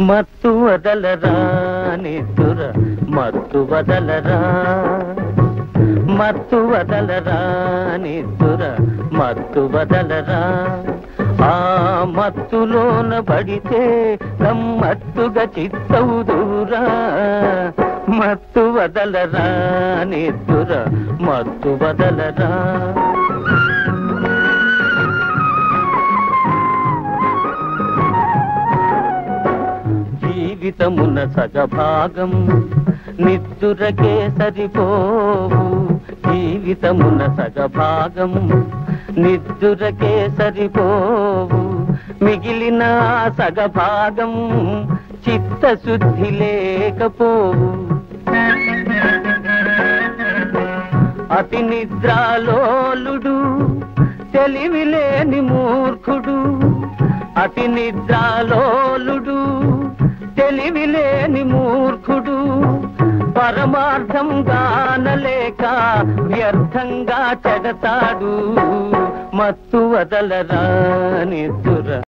మత్తు వదలరా నిద్దుర మత్తు వదలరా మత్తు వదలరా నిద్దుర మత్తు వదలరా ఆ మత్తులోన పడితే గమ్మత్తుగా చిత్తవుదురా మత్తు వదలరా నిద్దుర మత్తు వదలరా జీవితమున సగభాగం నిద్దురకే సరిపోవు జీవితమున సగభాగం నిద్దురకే సరిపోవు మిగిలిన సగభాగం చిత్తశుద్ధి లేకపోవు అతి నిద్రాలోలుడు తెలివిలేని మూర్ఖుడు అతి నిద్రాలోలుడు తెలివిలేని మూర్ఖుడు పరమార్థం గానలేక వ్యర్థంగా చెడతాడు మత్తు వదలరా నిద్దుర